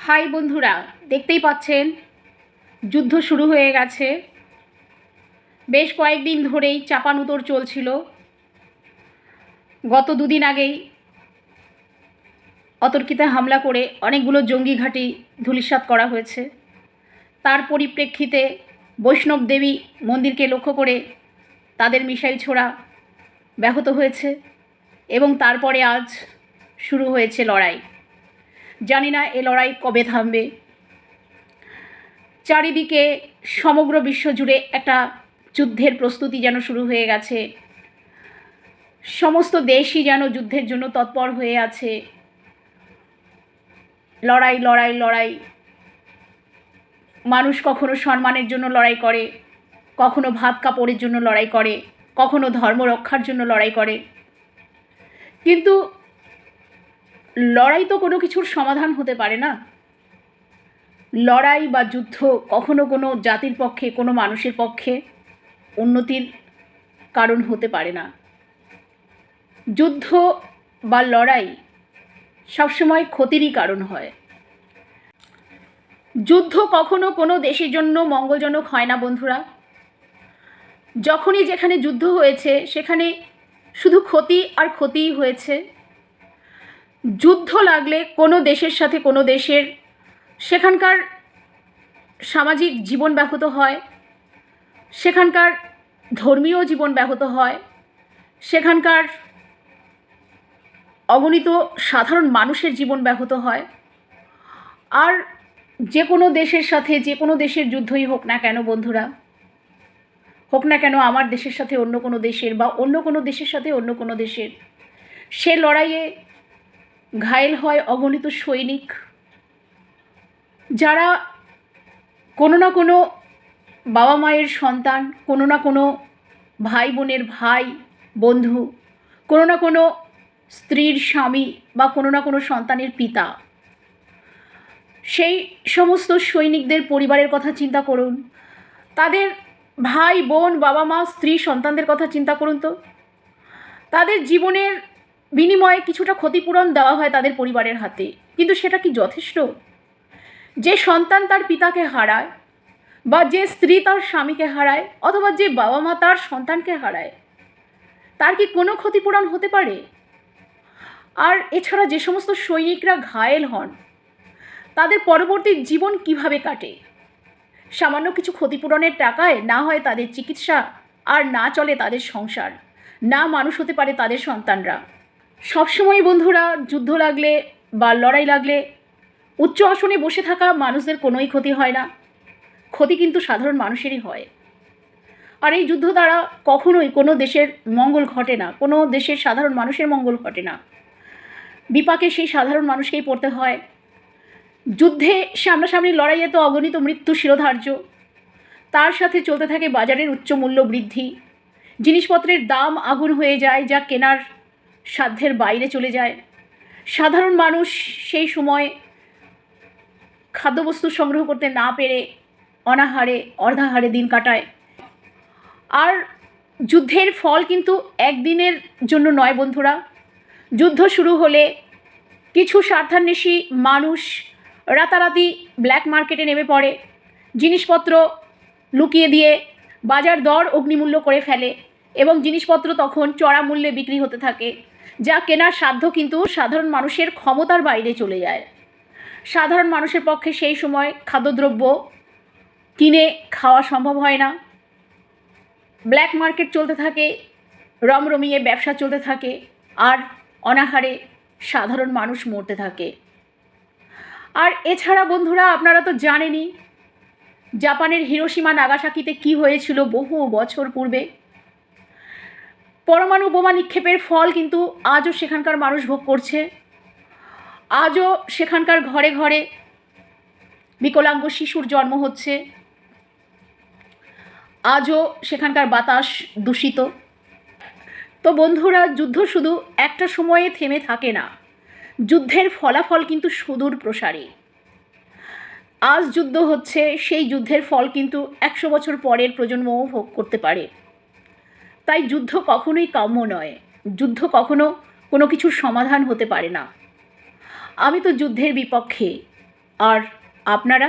High বন্ধুরা, দেখতেই পাচ্ছেন যুদ্ধ শুরু হয়ে গেছে। বেশ কয়েকদিন ধরেই চাপানুতোর চলছিল। গত দুদিন আগেই অতর্কিতে হামলা করে অনেকগুলো জঙ্গি ঘাঁটি ধূলিসাৎ করা হয়েছে। তার পরিপ্রেক্ষিতে বৈষ্ণব দেবী মন্দিরকে লক্ষ্য করে তাদের মিসাইল ছোড়া ব্যাহত হয়েছে এবং তারপরে আজ শুরু হয়েছে লড়াই। জানি না এ লড়াই কবে থামবে। চারিদিকে সমগ্র বিশ্ব জুড়ে একটা যুদ্ধের প্রস্তুতি যেন শুরু হয়ে গেছে। সমস্ত দেশই যেন যুদ্ধের জন্য তৎপর হয়ে আছে। লড়াই লড়াই লড়াই। মানুষ কখনো সম্মানের জন্য লড়াই করে, কখনো ভাত কাপড়ের জন্য লড়াই করে, কখনো ধর্ম রক্ষার জন্য লড়াই করে। কিন্তু লড়াই তো কোনো কিছুর সমাধান হতে পারে না। লড়াই বা যুদ্ধ কখনো কোনো জাতির পক্ষে, কোনো মানুষের পক্ষে উন্নতির কারণ হতে পারে না। যুদ্ধ বা লড়াই সবসময় ক্ষতিরই কারণ হয়। যুদ্ধ কখনো কোনো দেশের জন্য মঙ্গলজনক হয় না বন্ধুরা। যখনই যেখানে যুদ্ধ হয়েছে সেখানে শুধু ক্ষতি আর ক্ষতিই হয়েছে। যুদ্ধ লাগলে কোনো দেশের সাথে কোনো দেশের সেখানকার সামাজিক জীবন ব্যাহত হয়, সেখানকার ধর্মীয় জীবন ব্যাহত হয়, সেখানকার অগণিত সাধারণ মানুষের জীবন ব্যাহত হয়। আর যে কোনো দেশের সাথে যে কোনো দেশের যুদ্ধই হোক না কেন বন্ধুরা, হোক না কেন আমার দেশের সাথে অন্য কোনো দেশের বা অন্য কোনো দেশের সাথে অন্য কোনো দেশের, সে লড়াইয়ে ঘায়েল হয় অগণিত সৈনিক, যারা কোনো না কোনো বাবা মায়ের সন্তান, কোনো না কোনো ভাই বোনের ভাই বন্ধু, কোনো না কোনো স্ত্রীর স্বামী বা কোনো না কোনো সন্তানের পিতা। সেই সমস্ত সৈনিকদের পরিবারের কথা চিন্তা করুন, তাদের ভাই বোন বাবা মা স্ত্রী সন্তানদের কথা চিন্তা করুন তো। তাদের জীবনের বিনিময়ে কিছুটা ক্ষতিপূরণ দেওয়া হয় তাদের পরিবারের হাতে, কিন্তু সেটা কি যথেষ্ট? যে সন্তান তার পিতাকে হারায়, বা যে স্ত্রী তার স্বামীকে হারায়, অথবা যে বাবা মা তার সন্তানকে হারায়, তার কি কোনো ক্ষতিপূরণ হতে পারে? আর এছাড়া যে সমস্ত সৈনিকরা ঘায়েল হন, তাদের পরবর্তী জীবন কিভাবে কাটে? সামান্য কিছু ক্ষতিপূরণের টাকায় না হয় তাদের চিকিৎসা, আর না চলে তাদের সংসার, না মানুষ হতে পারে তাদের সন্তানরা। সবসময় বন্ধুরা যুদ্ধ লাগলে বা লড়াই লাগলে উচ্চ আসনে বসে থাকা মানুষদের কোনোই ক্ষতি হয় না। ক্ষতি কিন্তু সাধারণ মানুষেরই হয়। আর এই যুদ্ধ দ্বারা কখনোই কোনো দেশের মঙ্গল ঘটে না, কোনো দেশের সাধারণ মানুষের মঙ্গল ঘটে না। বিপাকে সেই সাধারণ মানুষকেই পড়তে হয়। যুদ্ধে সামনাসামনি লড়াইয়ে তো অগণিত মৃত্যু শিরোধার্য। তার সাথে চলতে থাকে বাজারের উচ্চ মূল্য বৃদ্ধি, জিনিসপত্রের দাম আগুন হয়ে যায়, যা কেনার সাধ্যের বাইরে চলে যায়। সাধারণ মানুষ সেই সময় খাদ্যবস্তু সংগ্রহ করতে না পেরে অনাহারে অর্ধাহারে দিন কাটায়। আর যুদ্ধের ফল কিন্তু একদিনের জন্য নয় বন্ধুরা। যুদ্ধ শুরু হলে কিছু স্বার্থান্বেষী মানুষ রাতারাতি ব্ল্যাক মার্কেটে নেমে পড়ে, জিনিসপত্র লুকিয়ে দিয়ে বাজার দর অগ্নিমূল্য করে ফেলে এবং জিনিসপত্র তখন চড়া মূল্যে বিক্রি হতে থাকে, যা কেনার সাধ্য কিন্তু সাধারণ মানুষের ক্ষমতার বাইরে চলে যায়। সাধারণ মানুষের পক্ষে সেই সময় খাদ্যদ্রব্য কিনে খাওয়া সম্ভব হয় না। ব্ল্যাক মার্কেট চলতে থাকে, রমরমিয়ে ব্যবসা চলতে থাকে, আর অনাহারে সাধারণ মানুষ মরতে থাকে। আর এছাড়া বন্ধুরা আপনারা তো জানেনই জাপানের হিরোশিমা নাগাসাকিতে কি হয়েছিল বহু বছর পূর্বে। পরমাণু বোমা নিক্ষেপের ফল কিন্তু আজও সেখানকার মানুষ ভোগ করছে। আজও সেখানকার ঘরে ঘরে বিকলাঙ্গ শিশুর জন্ম হচ্ছে। আজও সেখানকার বাতাস দূষিত। তো বন্ধুরা, যুদ্ধ শুধু একটা সময়ে থেমে থাকে না, যুদ্ধের ফলাফল কিন্তু সুদূর প্রসারী। আজ যুদ্ধ হচ্ছে, সেই যুদ্ধের ফল কিন্তু 100 বছর পরের প্রজন্মও ভোগ করতে পারে। তাই যুদ্ধ কখনোই কাম্য নয়, যুদ্ধ কখনো কোনো কিছুর সমাধান হতে পারে না। আমি তো যুদ্ধের বিপক্ষে, আর আপনারা